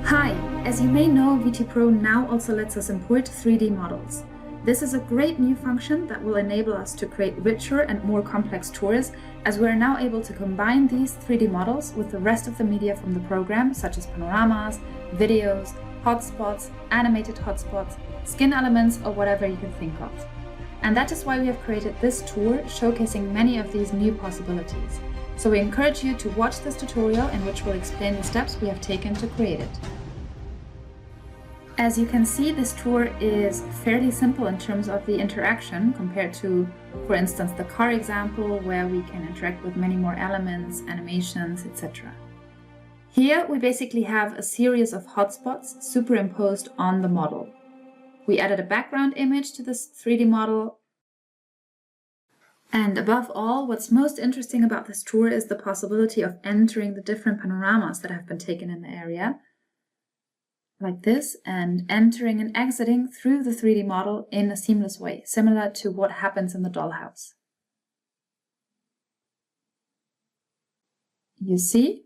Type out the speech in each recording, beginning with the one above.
Hi, as you may know, VT Pro now also lets us import 3D models. This is a great new function that will enable us to create richer and more complex tours, as we are now able to combine these 3D models with the rest of the media from the program, such as panoramas, videos, hotspots, animated hotspots, skin elements, or whatever you can think of. And that is why we have created this tour showcasing many of these new possibilities. So we encourage you to watch this tutorial in which we'll explain the steps we have taken to create it. As you can see, this tour is fairly simple in terms of the interaction compared to, for instance, the car example where we can interact with many more elements, animations, etc. Here we basically have a series of hotspots superimposed on the model. We added a background image to this 3D model. And above all, what's most interesting about this tour is the possibility of entering the different panoramas that have been taken in the area, like this, and entering and exiting through the 3D model in a seamless way, similar to what happens in the dollhouse. You see?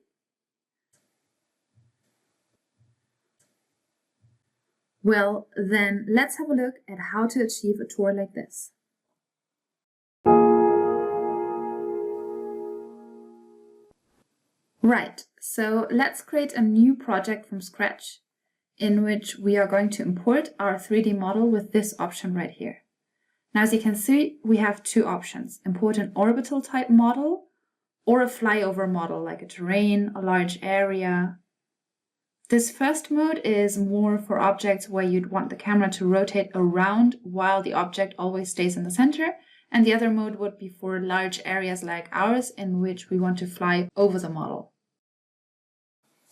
Well, then let's have a look at how to achieve a tour like this. Right, so let's create a new project from scratch in which we are going to import our 3D model with this option right here. Now, as you can see, we have two options: import an orbital type model or a flyover model like a terrain, a large area. This first mode is more for objects where you'd want the camera to rotate around while the object always stays in the center, and the other mode would be for large areas like ours in which we want to fly over the model.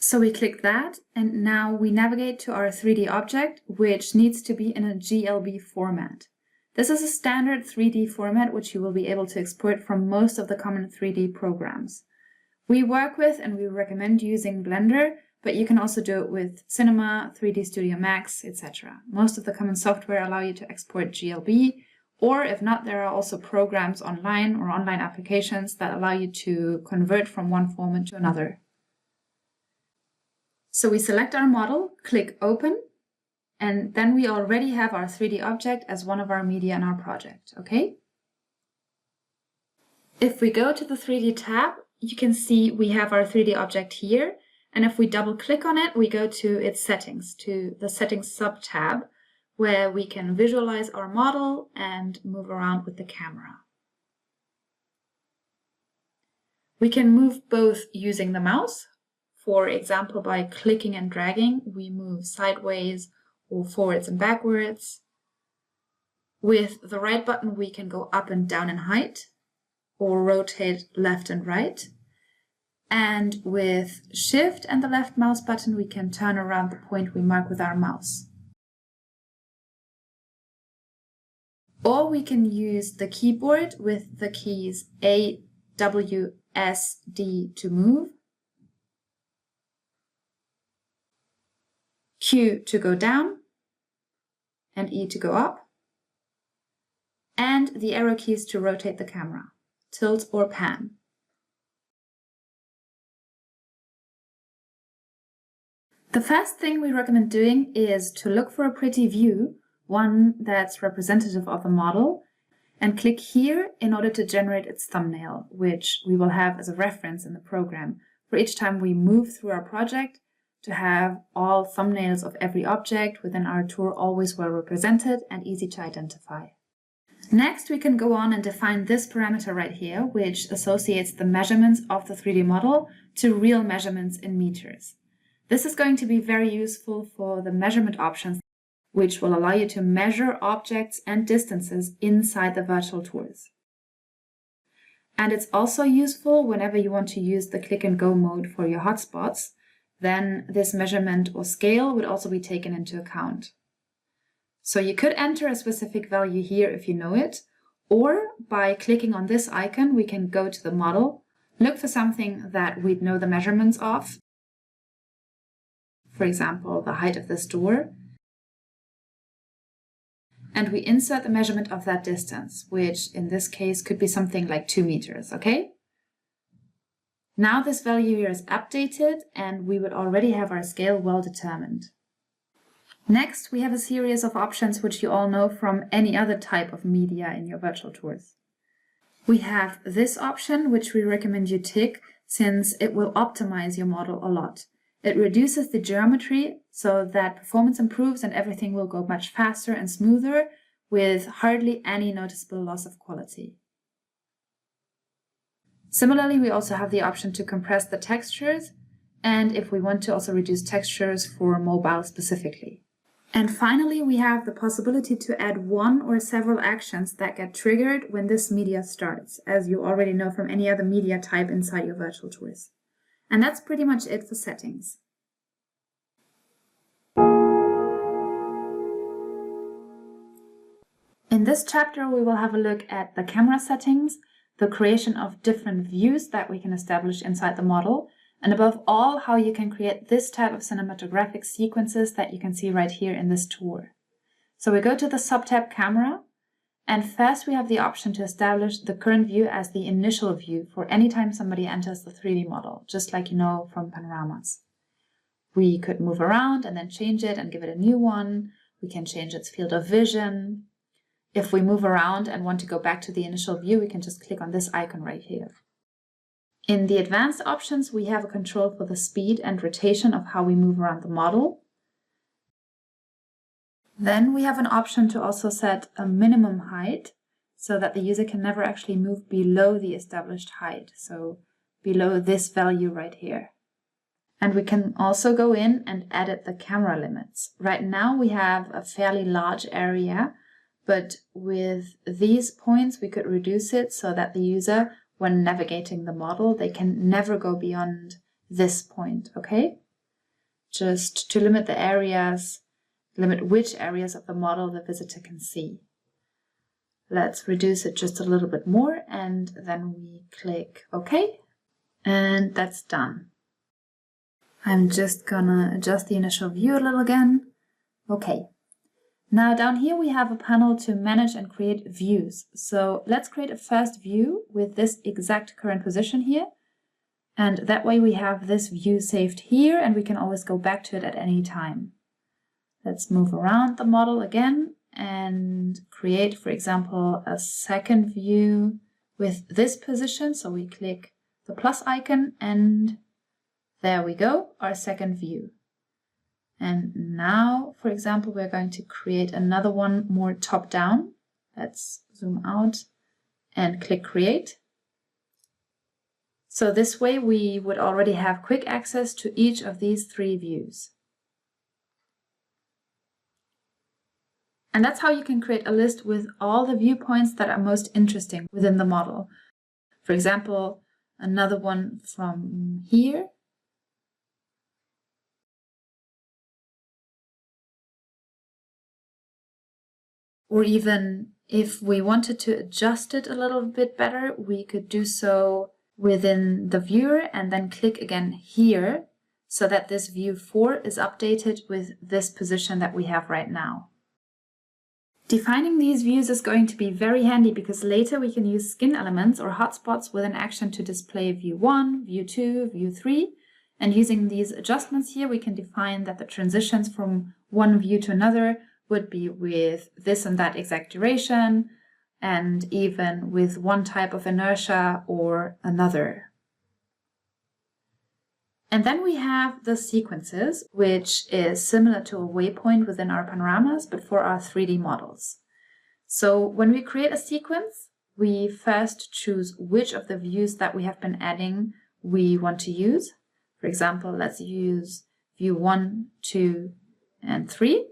So we click that, and now we navigate to our 3D object, which needs to be in a GLB format. This is a standard 3D format which you will be able to export from most of the common 3D programs. We work with and we recommend using Blender, but you can also do it with Cinema, 3D Studio Max, etc. Most of the common software allow you to export GLB, or if not, there are also programs online or online applications that allow you to convert from one format to another. So we select our model, click Open, and then we already have our 3D object as one of our media in our project, okay? If we go to the 3D tab, you can see we have our 3D object here, and if we double click on it, we go to its settings, to the settings sub-tab, where we can visualize our model and move around with the camera. We can move both using the mouse. For example, by clicking and dragging, we move sideways or forwards and backwards. With the right button, we can go up and down in height or rotate left and right. And with Shift and the left mouse button, we can turn around the point we mark with our mouse. Or we can use the keyboard with the keys A, W, S, D to move, Q to go down, and E to go up, and the arrow keys to rotate the camera, tilt or pan. The first thing we recommend doing is to look for a pretty view, one that's representative of the model, and click here in order to generate its thumbnail, which we will have as a reference in the program for each time we move through our project, to have all thumbnails of every object within our tour always well represented and easy to identify. Next, we can go on and define this parameter right here, which associates the measurements of the 3D model to real measurements in meters. This is going to be very useful for the measurement options, which will allow you to measure objects and distances inside the virtual tours. And it's also useful whenever you want to use the click and go mode for your hotspots. Then this measurement or scale would also be taken into account. So you could enter a specific value here if you know it, or by clicking on this icon, we can go to the model, look for something that we'd know the measurements of, for example, the height of this door, and we insert the measurement of that distance, which in this case could be something like 2 meters, okay? Now this value here is updated and we would already have our scale well determined. Next, we have a series of options which you all know from any other type of media in your virtual tours. We have this option, which we recommend you tick since it will optimize your model a lot. It reduces the geometry so that performance improves and everything will go much faster and smoother with hardly any noticeable loss of quality. Similarly, we also have the option to compress the textures, and if we want to also reduce textures for mobile specifically. And finally, we have the possibility to add one or several actions that get triggered when this media starts, as you already know from any other media type inside your virtual tours. And that's pretty much it for settings. In this chapter, we will have a look at the camera settings, the creation of different views that we can establish inside the model, and above all, how you can create this type of cinematographic sequences that you can see right here in this tour. So we go to the subtab Camera, and first we have the option to establish the current view as the initial view for any time somebody enters the 3D model, just like you know from Panoramas. We could move around and then change it and give it a new one. We can change its field of vision. If we move around and want to go back to the initial view, we can just click on this icon right here. In the advanced options, we have a control for the speed and rotation of how we move around the model. Then we have an option to also set a minimum height so that the user can never actually move below the established height, so below this value right here. And we can also go in and edit the camera limits. Right now we have a fairly large area, but with these points we could reduce it so that the user, when navigating the model, they can never go beyond this point, okay? Just to limit the areas, limit which areas of the model the visitor can see. Let's reduce it just a little bit more and then we click OK, and that's done. I'm just gonna adjust the initial view a little again. Okay. Now down here we have a panel to manage and create views. So let's create a first view with this exact current position here. And that way we have this view saved here and we can always go back to it at any time. Let's move around the model again and create, for example, a second view with this position. So we click the plus icon and there we go, our second view. And now, for example, we're going to create another one more top down. Let's zoom out and click create. So this way we would already have quick access to each of these 3 views. And that's how you can create a list with all the viewpoints that are most interesting within the model. For example, another one from here. Or even if we wanted to adjust it a little bit better, we could do so within the viewer and then click again here so that this view 4 is updated with this position that we have right now. Defining these views is going to be very handy because later we can use skin elements or hotspots with an action to display view 1, view 2, view 3. And using these adjustments here, we can define that the transitions from one view to another would be with this and that exact duration, and even with one type of inertia or another. And then we have the sequences, which is similar to a waypoint within our panoramas, but for our 3D models. So when we create a sequence, we first choose which of the views that we have been adding we want to use. For example, let's use view 1, 2, and 3.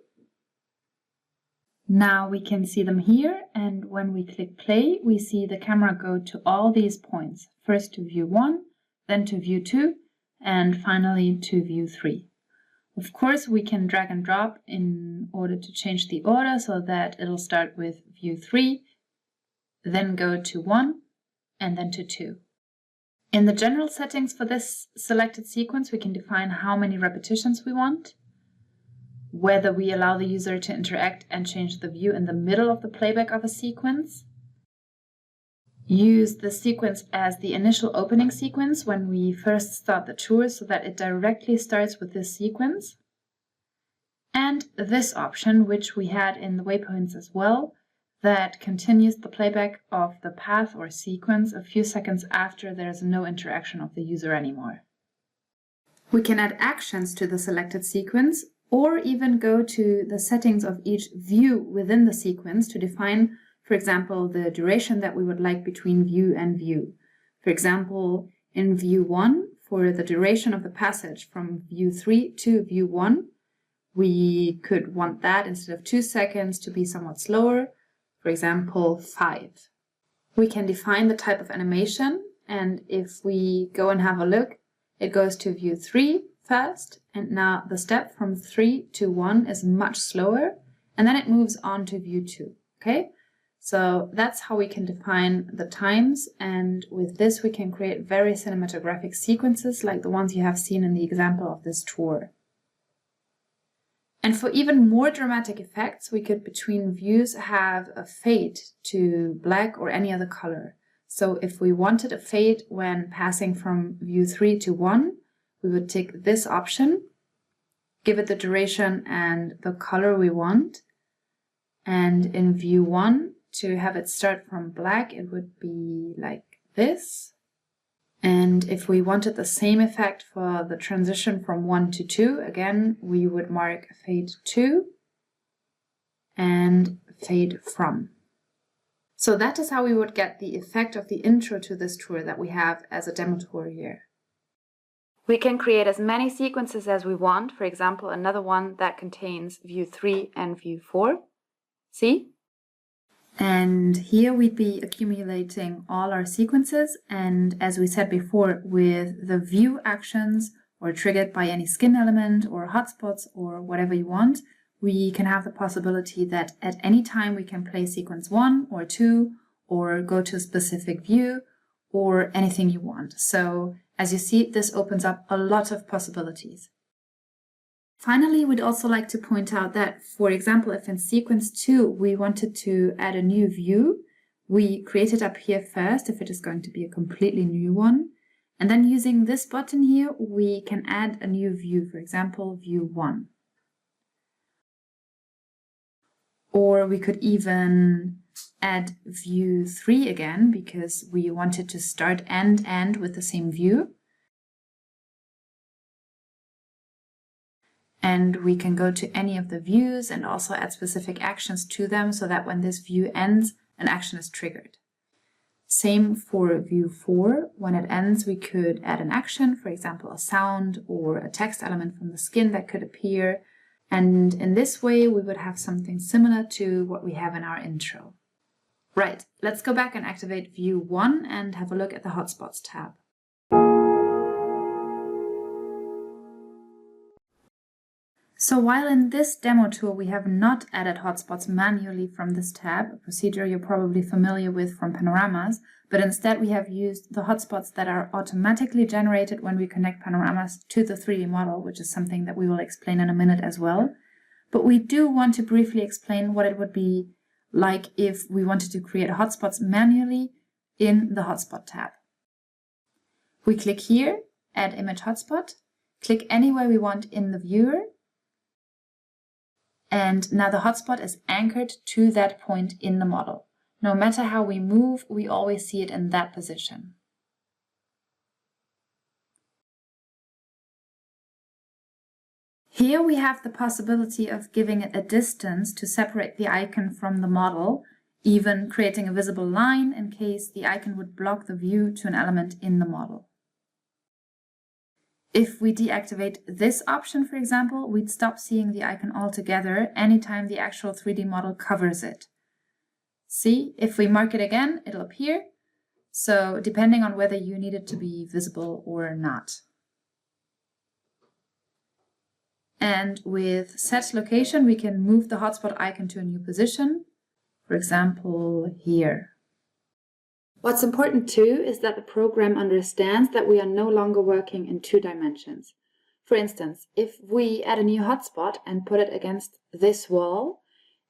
Now we can see them here, and when we click play, we see the camera go to all these points. First to view 1, then to view 2, and finally to view 3. Of course, we can drag and drop in order to change the order so that it'll start with view 3, then go to 1, and then to 2. In the general settings for this selected sequence, we can define how many repetitions we want, whether we allow the user to interact and change the view in the middle of the playback of a sequence, use the sequence as the initial opening sequence when we first start the tour so that it directly starts with this sequence. And this option, which we had in the waypoints as well, that continues the playback of the path or sequence a few seconds after there's no interaction of the user anymore. We can add actions to the selected sequence or even go to the settings of each view within the sequence to define, for example, the duration that we would like between view and view. For example, in view 1, for the duration of the passage from view 3 to view 1, we could want that instead of 2 seconds to be somewhat slower, for example, 5. We can define the type of animation, and if we go and have a look, it goes to view 3 first, and now the step from 3 to 1 is much slower, and then it moves on to view 2. Okay? So that's how we can define the times, and with this we can create very cinematographic sequences like the ones you have seen in the example of this tour. And for even more dramatic effects, we could between views have a fade to black or any other color. So if we wanted a fade when passing from view 3 to 1, we would tick this option, give it the duration and the color we want, and in view 1, to have it start from black, it would be like this. And if we wanted the same effect for the transition from 1 to 2, again, we would mark fade to and fade from. So that is how we would get the effect of the intro to this tour that we have as a demo tour here. We can create as many sequences as we want, for example, another one that contains view 3 and view 4. See? And here we'd be accumulating all our sequences, and as we said before, with the view actions or triggered by any skin element or hotspots or whatever you want, we can have the possibility that at any time we can play sequence 1 or 2 or go to a specific view or anything you want. So as you see, this opens up a lot of possibilities. Finally, we'd also like to point out that, for example, if in sequence 2 we wanted to add a new view, we create it up here first if it is going to be a completely new one. And then using this button here, we can add a new view, for example, view 1. Or we could even add view 3 again because we wanted to start and end with the same view. And we can go to any of the views and also add specific actions to them so that when this view ends, an action is triggered. Same for view 4. When it ends, we could add an action, for example, a sound or a text element from the skin that could appear. And in this way, we would have something similar to what we have in our intro. Right, let's go back and activate view 1 and have a look at the Hotspots tab. So while in this demo tour we have not added hotspots manually from this tab, a procedure you're probably familiar with from Panoramas, but instead we have used the hotspots that are automatically generated when we connect Panoramas to the 3D model, which is something that we will explain in a minute as well. But we do want to briefly explain what it would be like if we wanted to create hotspots manually in the Hotspot tab. We click here, Add Image Hotspot, click anywhere we want in the viewer, and now the hotspot is anchored to that point in the model. No matter how we move, we always see it in that position. Here we have the possibility of giving it a distance to separate the icon from the model, even creating a visible line in case the icon would block the view to an element in the model. If we deactivate this option, for example, we'd stop seeing the icon altogether anytime the actual 3D model covers it. See, if we mark it again, it'll appear. So depending on whether you need it to be visible or not. And with set location, we can move the hotspot icon to a new position, for example, here. What's important too is that the program understands that we are no longer working in 2 dimensions. For instance, if we add a new hotspot and put it against this wall,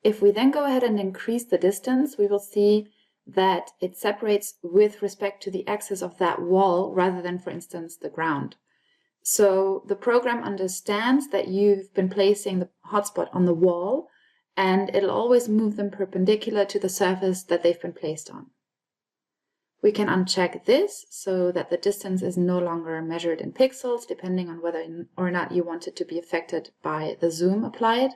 if we then go ahead and increase the distance, we will see that it separates with respect to the axis of that wall rather than, for instance, the ground. So the program understands that you've been placing the hotspot on the wall, and it'll always move them perpendicular to the surface that they've been placed on. We can uncheck this so that the distance is no longer measured in pixels, depending on whether or not you want it to be affected by the zoom applied.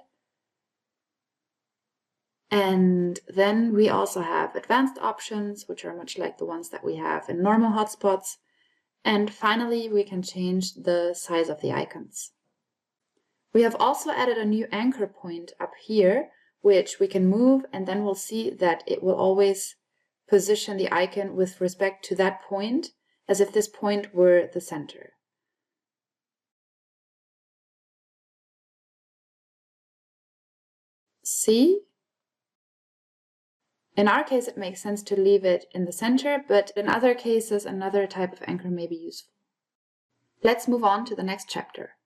And then we also have advanced options, which are much like the ones that we have in normal hotspots. And finally, we can change the size of the icons. We have also added a new anchor point up here, which we can move, and then we'll see that it will always position the icon with respect to that point, as if this point were the center. See? In our case, it makes sense to leave it in the center, but in other cases, another type of anchor may be useful. Let's move on to the next chapter.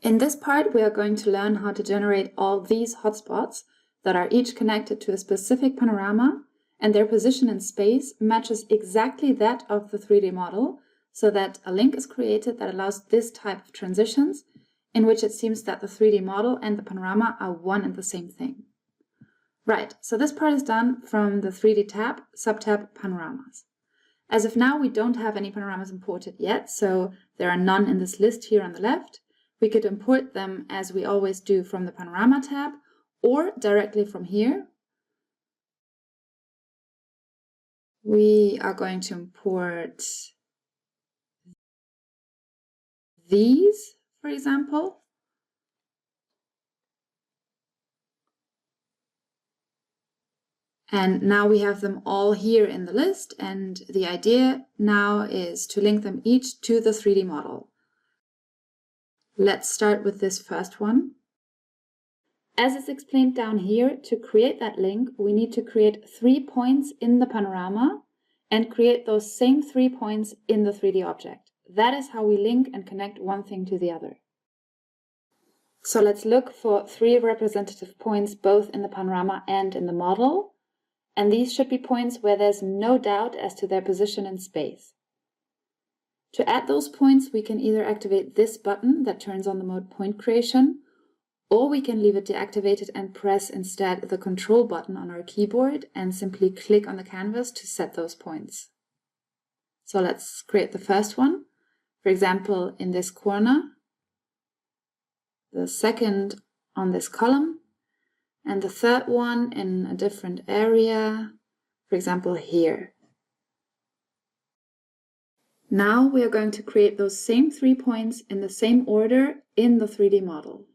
In this part, we are going to learn how to generate all these hotspots that are each connected to a specific panorama, and their position in space matches exactly that of the 3D model, so that a link is created that allows this type of transitions, in which it seems that the 3D model and the panorama are one and the same thing. Right, so this part is done from the 3D tab, subtab Panoramas. As of now, we don't have any panoramas imported yet, so there are none in this list here on the left. We could import them as we always do from the Panorama tab or directly from here. We are going to import these, for example. And now we have them all here in the list, and the idea now is to link them each to the 3D model. Let's start with this first one. As is explained down here, to create that link, we need to create 3 points in the panorama and create those same 3 points in the 3D object. That is how we link and connect one thing to the other. So let's look for 3 representative points both in the panorama and in the model. And these should be points where there's no doubt as to their position in space. To add those points, we can either activate this button that turns on the mode point creation, or we can leave it deactivated and press instead the control button on our keyboard and simply click on the canvas to set those points. So let's create the first one, for example, in this corner, the second on this column, and the third one in a different area, for example, here. Now we are going to create those same 3 points in the same order in the 3D model.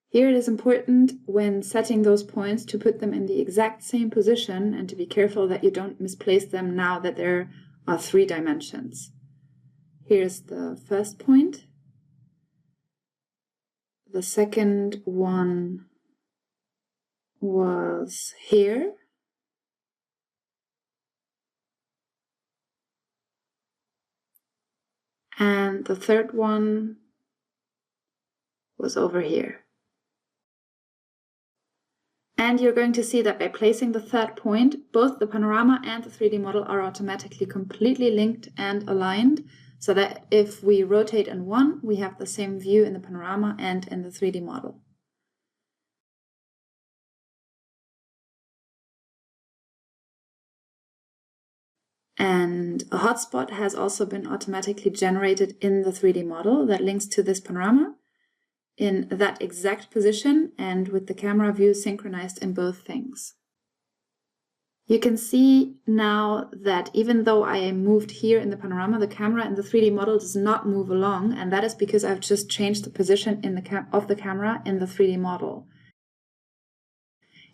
Here it is important when setting those points to put them in the exact same position and to be careful that you don't misplace them now that there are 3 dimensions. Here's the first point. The second one was here. And the third one was over here. And you're going to see that by placing the third point, both the panorama and the 3D model are automatically completely linked and aligned, so that if we rotate in one, we have the same view in the panorama and in the 3D model. And a hotspot has also been automatically generated in the 3D model that links to this panorama in that exact position and with the camera view synchronized in both things. You can see now that even though I moved here in the panorama, the camera in the 3D model does not move along, and that is because I've just changed the position of the camera in the 3D model.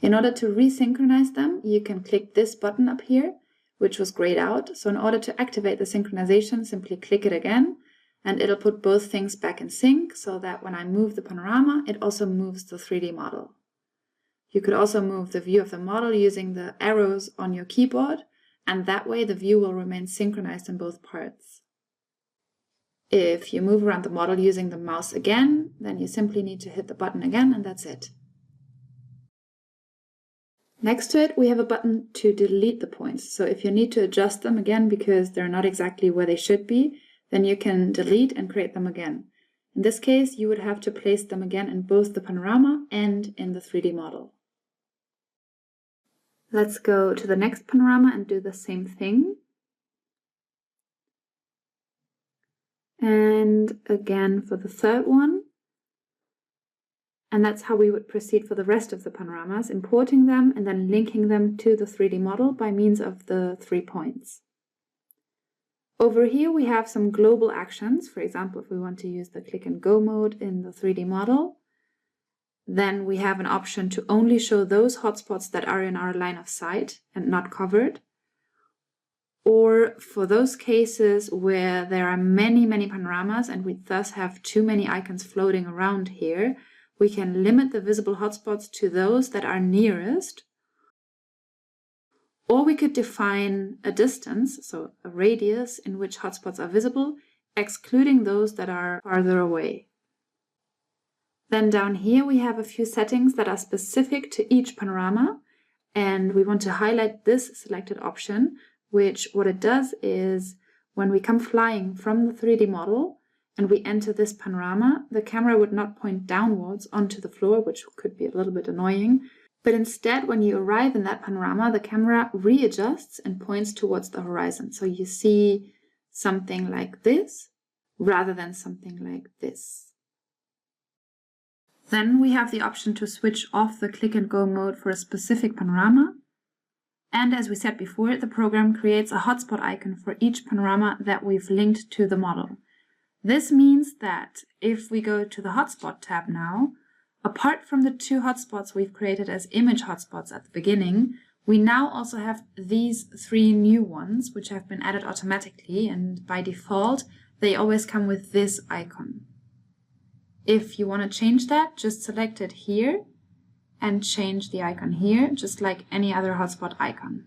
In order to resynchronize them, you can click this button up here, which was grayed out. So in order to activate the synchronization, simply click it again, and it'll put both things back in sync so that when I move the panorama, it also moves the 3D model. You could also move the view of the model using the arrows on your keyboard, and that way the view will remain synchronized in both parts. If you move around the model using the mouse again, then you simply need to hit the button again, and that's it. Next to it, we have a button to delete the points. So if you need to adjust them again because they're not exactly where they should be, then you can delete and create them again. In this case, you would have to place them again in both the panorama and in the 3D model. Let's go to the next panorama and do the same thing. And again for the third one. And that's how we would proceed for the rest of the panoramas, importing them and then linking them to the 3D model by means of the 3 points. Over here we have some global actions. For example, if we want to use the click and go mode in the 3D model, then we have an option to only show those hotspots that are in our line of sight and not covered. Or for those cases where there are many panoramas and we thus have too many icons floating around here, we can limit the visible hotspots to those that are nearest, or we could define a distance, so a radius in which hotspots are visible, excluding those that are farther away. Then down here we have a few settings that are specific to each panorama, and we want to highlight this selected option, which what it does is when we come flying from the 3D model, and we enter this panorama, the camera would not point downwards onto the floor, which could be a little bit annoying, but instead when you arrive in that panorama, the camera readjusts and points towards the horizon. So you see something like this rather than something like this. Then we have the option to switch off the click and go mode for a specific panorama. And as we said before, the program creates a hotspot icon for each panorama that we've linked to the model. This means that if we go to the Hotspot tab now, apart from the 2 hotspots we've created as image hotspots at the beginning, we now also have these 3 new ones, which have been added automatically, and by default, they always come with this icon. If you want to change that, just select it here and change the icon here, just like any other hotspot icon.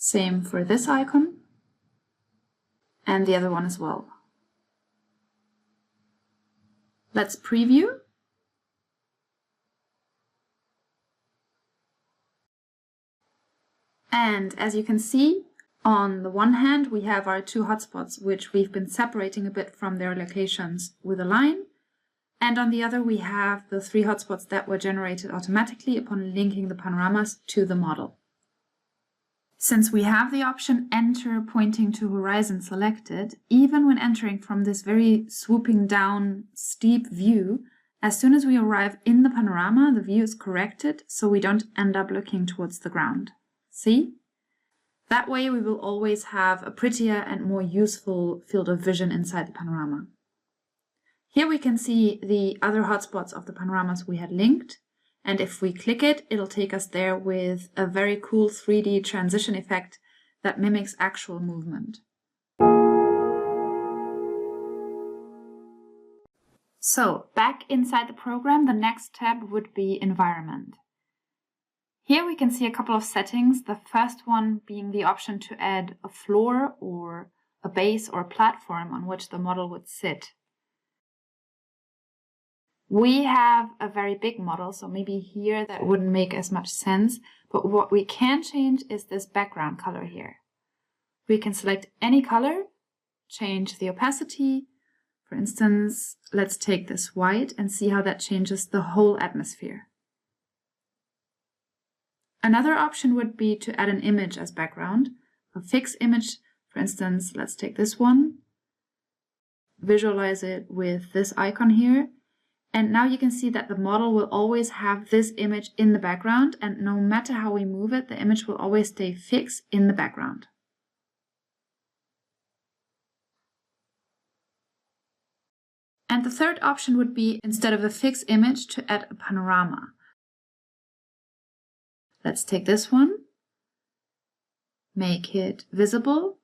Same for this icon and the other one as well. Let's preview. And as you can see, on the one hand, we have our 2 hotspots, which we've been separating a bit from their locations with a line. And on the other, we have the 3 hotspots that were generated automatically upon linking the panoramas to the model. Since we have the option Enter pointing to horizon selected, even when entering from this very swooping down steep view, as soon as we arrive in the panorama, the view is corrected so we don't end up looking towards the ground. See? That way we will always have a prettier and more useful field of vision inside the panorama. Here we can see the other hotspots of the panoramas we had linked. And if we click it, it'll take us there with a very cool 3D transition effect that mimics actual movement. So, back inside the program, the next tab would be Environment. Here we can see a couple of settings, the first one being the option to add a floor or a base or a platform on which the model would sit. We have a very big model, so maybe here that wouldn't make as much sense, but what we can change is this background color here. We can select any color, change the opacity. For instance, let's take this white and see how that changes the whole atmosphere. Another option would be to add an image as background, a fixed image. For instance, let's take this one, visualize it with this icon here. And now you can see that the model will always have this image in the background, and no matter how we move it, the image will always stay fixed in the background. And the third option would be, instead of a fixed image, to add a panorama. Let's take this one, make it visible,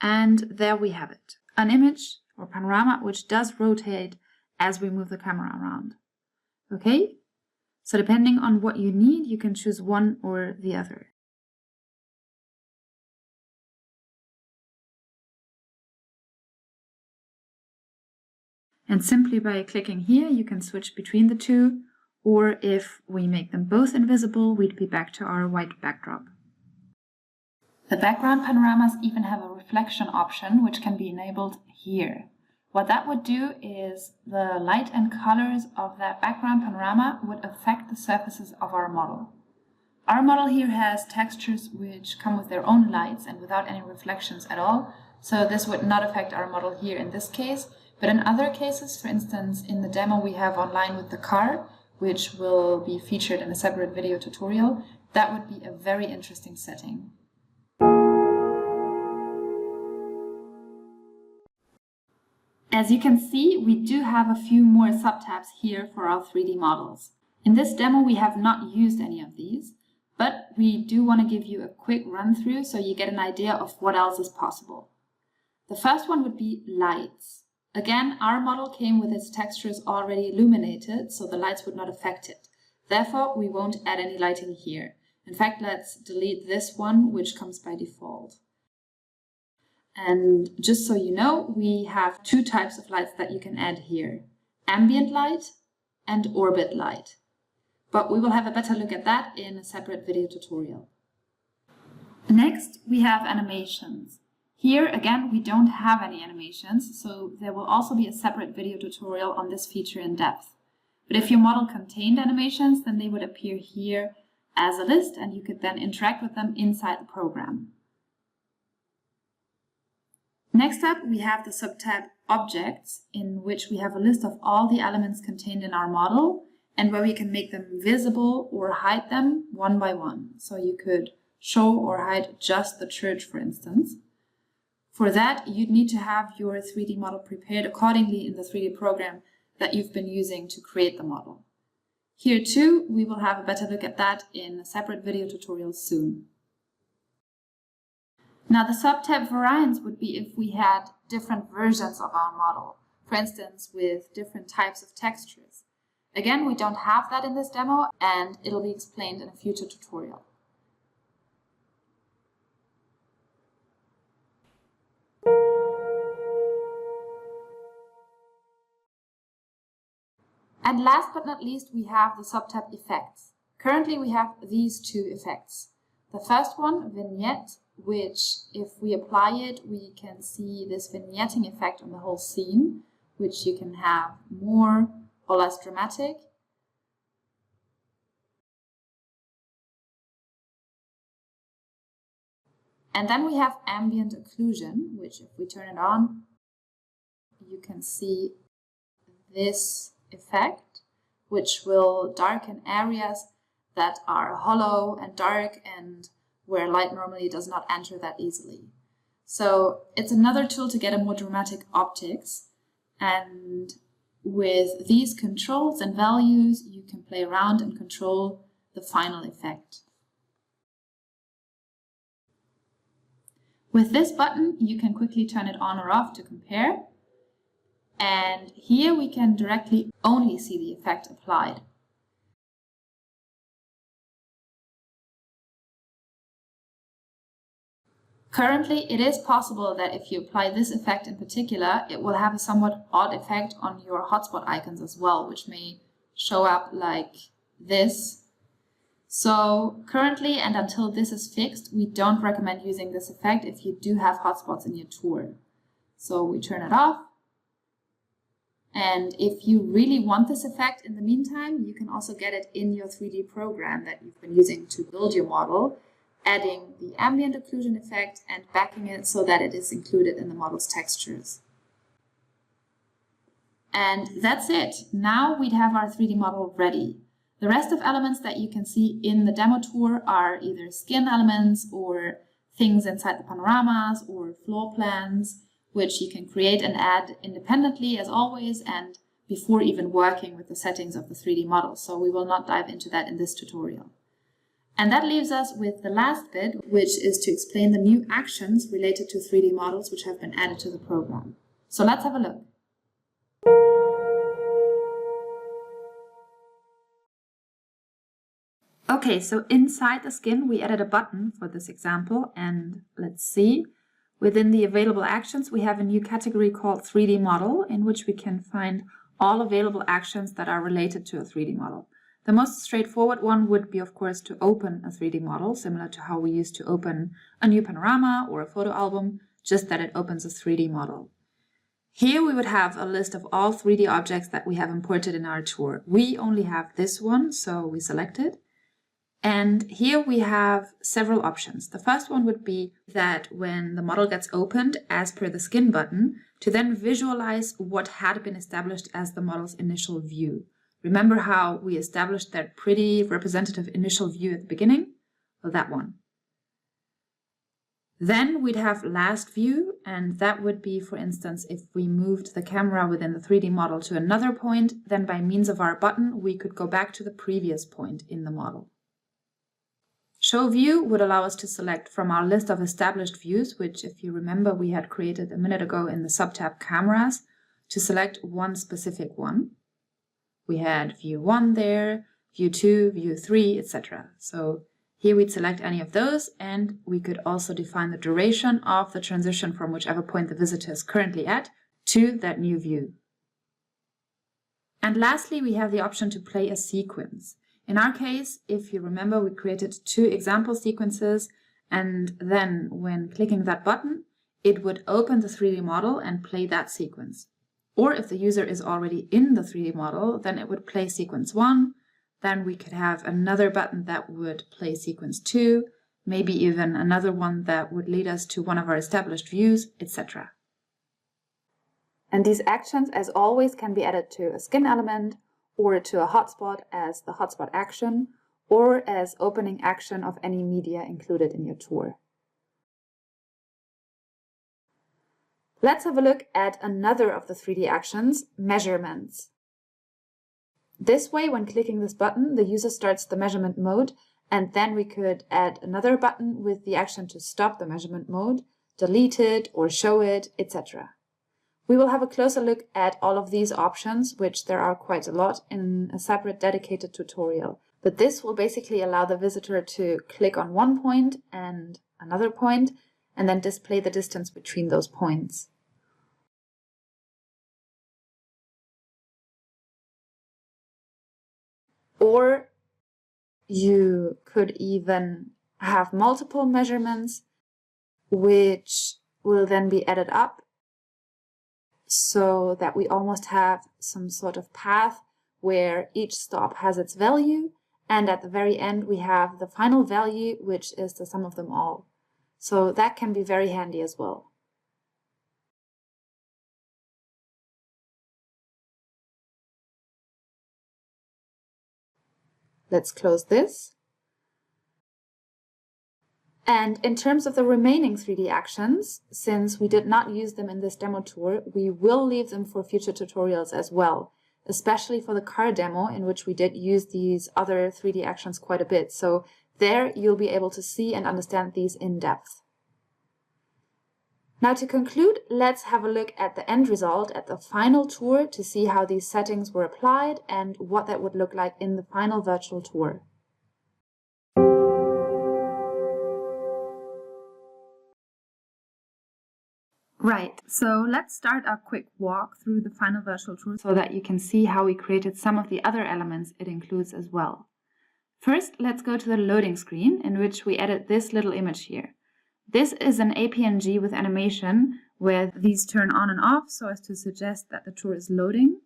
and there we have it. An image or panorama which does rotate as we move the camera around. Okay? So depending on what you need, you can choose one or the other. And simply by clicking here, you can switch between the two, or if we make them both invisible, we'd be back to our white backdrop. The background panoramas even have a reflection option, which can be enabled here. What that would do is the light and colors of that background panorama would affect the surfaces of our model. Our model here has textures which come with their own lights and without any reflections at all, so this would not affect our model here in this case. But in other cases, for instance, in the demo we have online with the car, which will be featured in a separate video tutorial, that would be a very interesting setting. As you can see, we do have a few more subtabs here for our 3D models. In this demo, we have not used any of these, but we do want to give you a quick run through so you get an idea of what else is possible. The first one would be lights. Again, our model came with its textures already illuminated, so the lights would not affect it. Therefore, we won't add any lighting here. In fact, let's delete this one, which comes by default. And just so you know, we have two types of lights that you can add here: ambient light and orbit light. But we will have a better look at that in a separate video tutorial. Next, we have animations. Here, again, we don't have any animations, so there will also be a separate video tutorial on this feature in depth. But if your model contained animations, then they would appear here as a list, and you could then interact with them inside the program. Next up, we have the subtab Objects, in which we have a list of all the elements contained in our model, and where we can make them visible or hide them one by one. So you could show or hide just the church, for instance. For that, you'd need to have your 3D model prepared accordingly in the 3D program that you've been using to create the model. Here too, we will have a better look at that in a separate video tutorial soon. Now the subtab variants would be if we had different versions of our model, for instance with different types of textures. Again, we don't have that in this demo, and it'll be explained in a future tutorial. And last but not least, we have the subtab effects. Currently we have these two effects. The first one, Vignette, which if we apply it, we can see this vignetting effect on the whole scene, which you can have more or less dramatic. And then we have Ambient Occlusion, which if we turn it on, you can see this effect, which will darken areas that are hollow and dark and where light normally does not enter that easily. So it's another tool to get a more dramatic optics, and with these controls and values you can play around and control the final effect. With this button you can quickly turn it on or off to compare, and here we can directly only see the effect applied. Currently, it is possible that if you apply this effect in particular, it will have a somewhat odd effect on your hotspot icons as well, which may show up like this. So currently, and until this is fixed, we don't recommend using this effect if you do have hotspots in your tour. So we turn it off. And if you really want this effect in the meantime, you can also get it in your 3D program that you've been using to build your model, adding the ambient occlusion effect and backing it so that it is included in the model's textures. And that's it. Now we'd have our 3D model ready. The rest of elements that you can see in the demo tour are either skin elements or things inside the panoramas or floor plans, which you can create and add independently as always and before even working with the settings of the 3D model. So we will not dive into that in this tutorial. And that leaves us with the last bit, which is to explain the new actions related to 3D models which have been added to the program. So let's have a look. Okay, so inside the skin we added a button for this example, and let's see. Within the available actions, we have a new category called 3D model, in which we can find all available actions that are related to a 3D model. The most straightforward one would be, of course, to open a 3D model, similar to how we used to open a new panorama or a photo album, just that it opens a 3D model. Here we would have a list of all 3D objects that we have imported in our tour. We only have this one, so we select it. And here we have several options. The first one would be that when the model gets opened, as per the skin button, to then visualize what had been established as the model's initial view. Remember how we established that pretty representative initial view at the beginning? Well, that one. Then we'd have last view, and that would be, for instance, if we moved the camera within the 3D model to another point, then by means of our button, we could go back to the previous point in the model. Show view would allow us to select from our list of established views, which, if you remember, we had created a minute ago in the subtab cameras, to select one specific one. We had view 1 there, view 2, view 3, etc. So here we'd select any of those, and we could also define the duration of the transition from whichever point the visitor is currently at to that new view. And lastly, we have the option to play a sequence. In our case, if you remember, we created 2 example sequences, and then when clicking that button, it would open the 3D model and play that sequence. Or if the user is already in the 3D model, then it would play sequence 1, then we could have another button that would play sequence 2, maybe even another one that would lead us to one of our established views, etc. And these actions, as always, can be added to a skin element, or to a hotspot as the hotspot action, or as opening action of any media included in your tour. Let's have a look at another of the 3D actions, measurements. This way, when clicking this button, the user starts the measurement mode, and then we could add another button with the action to stop the measurement mode, delete it or show it, etc. We will have a closer look at all of these options, which there are quite a lot, in a separate dedicated tutorial. But this will basically allow the visitor to click on one point and another point, and then display the distance between those points. Or you could even have multiple measurements, which will then be added up, so that we almost have some sort of path where each stop has its value, and at the very end we have the final value, which is the sum of them all. So that can be very handy as well. Let's close this. And in terms of the remaining 3D actions, since we did not use them in this demo tour, we will leave them for future tutorials as well, especially for the car demo, in which we did use these other 3D actions quite a bit. So there you'll be able to see and understand these in depth. Now to conclude, let's have a look at the end result, at the final tour, to see how these settings were applied and what that would look like in the final virtual tour. Right, so let's start a quick walk through the final virtual tour so that you can see how we created some of the other elements it includes as well. First, let's go to the loading screen, in which we added this little image here. This is an APNG with animation where these turn on and off so as to suggest that the tour is loading.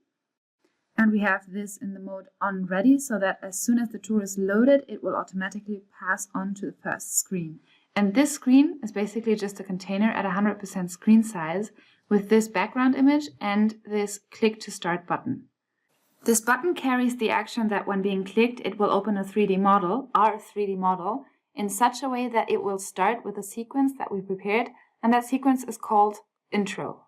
And we have this in the mode on ready so that as soon as the tour is loaded, it will automatically pass on to the first screen. And this screen is basically just a container at 100% screen size with this background image and this click to start button. This button carries the action that when being clicked, it will open a 3D model, our 3D model, in such a way that it will start with a sequence that we prepared, and that sequence is called intro.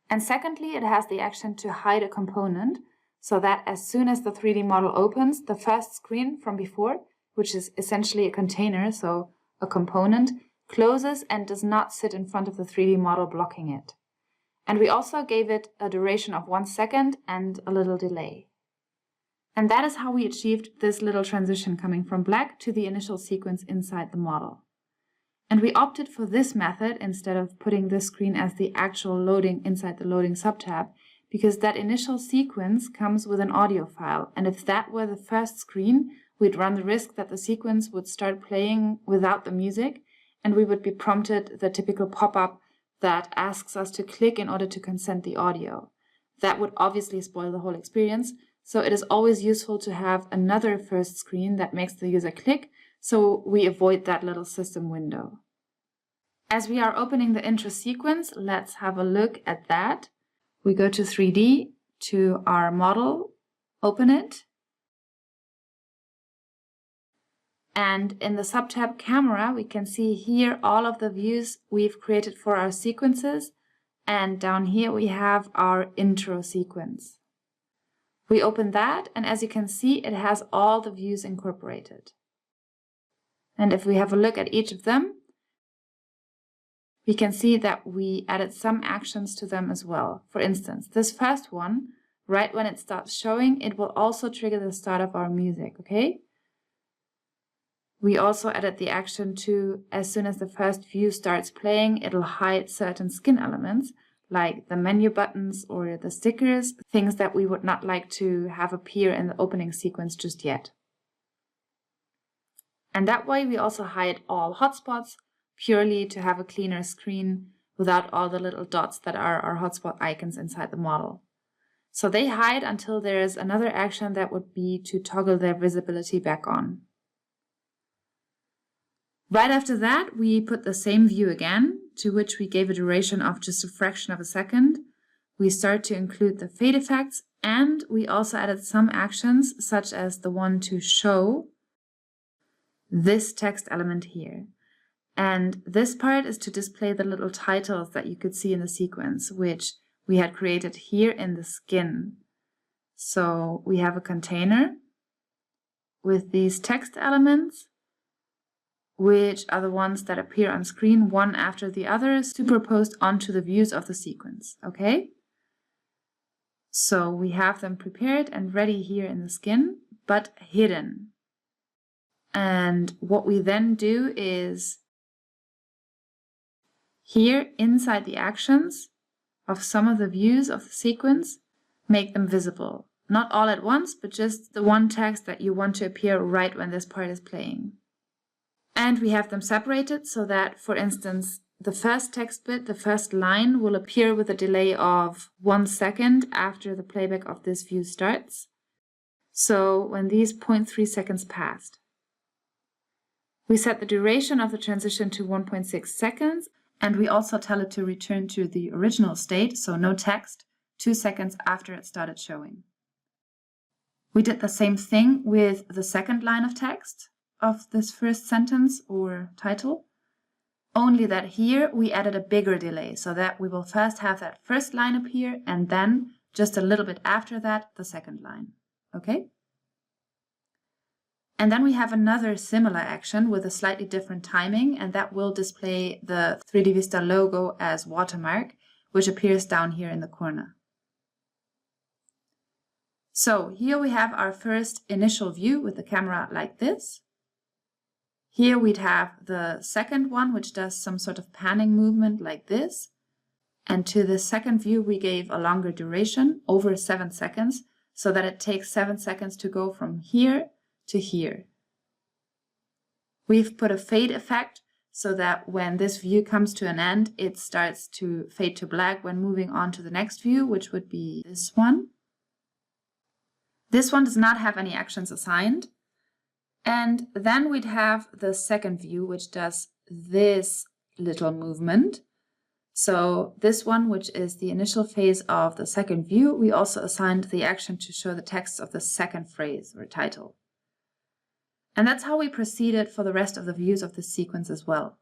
And secondly, it has the action to hide a component, so that as soon as the 3D model opens, the first screen from before, which is essentially a container, so a component, closes and does not sit in front of the 3D model blocking it. And we also gave it a duration of 1 second and a little delay. And that is how we achieved this little transition coming from black to the initial sequence inside the model. And we opted for this method instead of putting this screen as the actual loading inside the loading subtab, because that initial sequence comes with an audio file. And if that were the first screen, we'd run the risk that the sequence would start playing without the music, and we would be prompted the typical pop-up that asks us to click in order to consent the audio. That would obviously spoil the whole experience, so it is always useful to have another first screen that makes the user click, so we avoid that little system window. As we are opening the intro sequence, let's have a look at that. We go to 3D, to our model, open it, and in the subtab camera we can see here all of the views we've created for our sequences, and down here we have our intro sequence. We open that, and as you can see, it has all the views incorporated. And if we have a look at each of them, we can see that we added some actions to them as well. For instance, this first one, right when it starts showing, it will also trigger the start of our music, okay? We also added the action to, as soon as the first view starts playing, it'll hide certain skin elements, like the menu buttons or the stickers, things that we would not like to have appear in the opening sequence just yet. And that way we also hide all hotspots, purely to have a cleaner screen without all the little dots that are our hotspot icons inside the model. So they hide until there is another action that would be to toggle their visibility back on. Right after that, we put the same view again, to which we gave a duration of just a fraction of a second. We start to include the fade effects, and we also added some actions, such as the one to show this text element here. And this part is to display the little titles that you could see in the sequence, which we had created here in the skin. So we have a container with these text elements, which are the ones that appear on screen one after the other, superposed onto the views of the sequence, okay? So we have them prepared and ready here in the skin, but hidden. And what we then do is, here inside the actions of some of the views of the sequence, make them visible. Not all at once, but just the one text that you want to appear right when this part is playing. And we have them separated so that, for instance, the first text bit, the first line, will appear with a delay of 1 second after the playback of this view starts. So when these 0.3 seconds passed. We set the duration of the transition to 1.6 seconds, and we also tell it to return to the original state, so no text, 2 seconds after it started showing. We did the same thing with the second line of text of this first sentence or title, only that here we added a bigger delay, so that we will first have that first line appear and then just a little bit after that the second line, okay? And then we have another similar action with a slightly different timing, and that will display the 3D Vista logo as watermark, which appears down here in the corner. So here we have our first initial view with the camera like this. Here we'd have the second one, which does some sort of panning movement like this. And to the second view, we gave a longer duration, over 7 seconds, so that it takes 7 seconds to go from here to here. We've put a fade effect so that when this view comes to an end, it starts to fade to black when moving on to the next view, which would be this one. This one does not have any actions assigned. And then we'd have the second view, which does this little movement. So this one, which is the initial phase of the second view, we also assigned the action to show the text of the second phrase or title. And that's how we proceeded for the rest of the views of this sequence as well.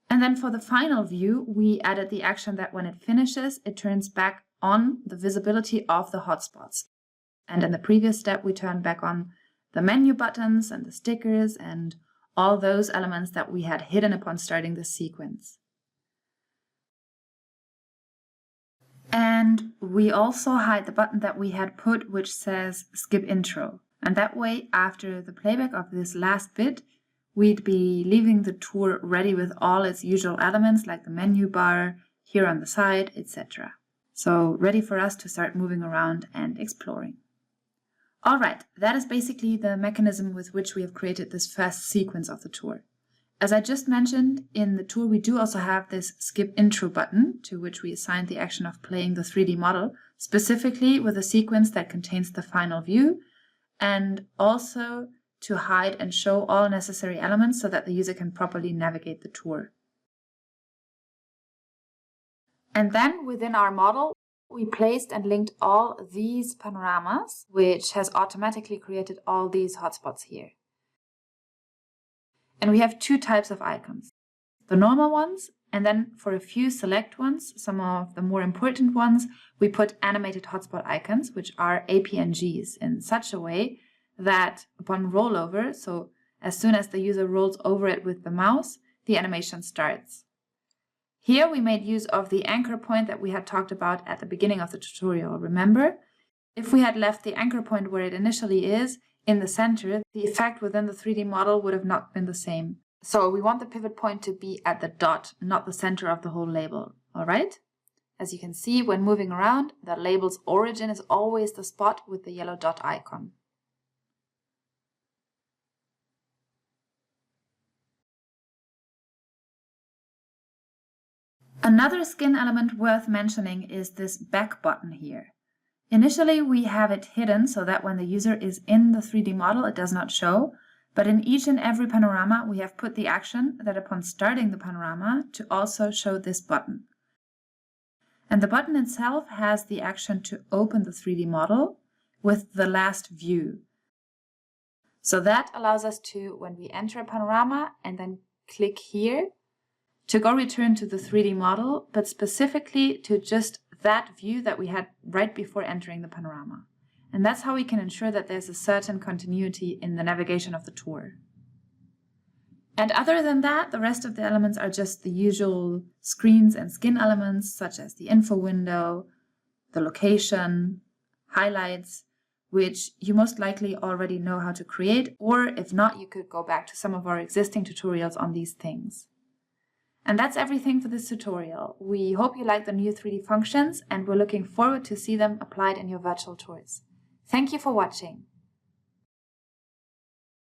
And then for the final view, we added the action that when it finishes, it turns back on the visibility of the hotspots. And in the previous step, we turned back on the menu buttons and the stickers and all those elements that we had hidden upon starting the sequence. And we also hide the button that we had put, which says skip intro. And that way, after the playback of this last bit, we'd be leaving the tour ready with all its usual elements like the menu bar, here on the side, etc. So ready for us to start moving around and exploring. All right, that is basically the mechanism with which we have created this first sequence of the tour. As I just mentioned, in the tour we do also have this skip intro button to which we assign the action of playing the 3D model, specifically with a sequence that contains the final view, and also to hide and show all necessary elements so that the user can properly navigate the tour. And then within our model, we placed and linked all these panoramas, which has automatically created all these hotspots here. And we have two types of icons, the normal ones, and then for a few select ones, some of the more important ones, we put animated hotspot icons, which are APNGs, in such a way that upon rollover, so as soon as the user rolls over it with the mouse, the animation starts. Here we made use of the anchor point that we had talked about at the beginning of the tutorial. Remember, if we had left the anchor point where it initially is, in the center, the effect within the 3D model would have not been the same. So we want the pivot point to be at the dot, not the center of the whole label. All right? As you can see, when moving around, the label's origin is always the spot with the yellow dot icon. Another skin element worth mentioning is this back button here. Initially, we have it hidden so that when the user is in the 3D model, it does not show. But in each and every panorama, we have put the action that upon starting the panorama to also show this button. And the button itself has the action to open the 3D model with the last view. So that allows us to, when we enter a panorama and then click here, to go return to the 3D model, but specifically to just that view that we had right before entering the panorama. And that's how we can ensure that there's a certain continuity in the navigation of the tour. And other than that, the rest of the elements are just the usual screens and skin elements, such as the info window, the location, highlights, which you most likely already know how to create, or if not, you could go back to some of our existing tutorials on these things. And that's everything for this tutorial. We hope you like the new 3D functions and we're looking forward to see them applied in your virtual tours. Thank you for watching.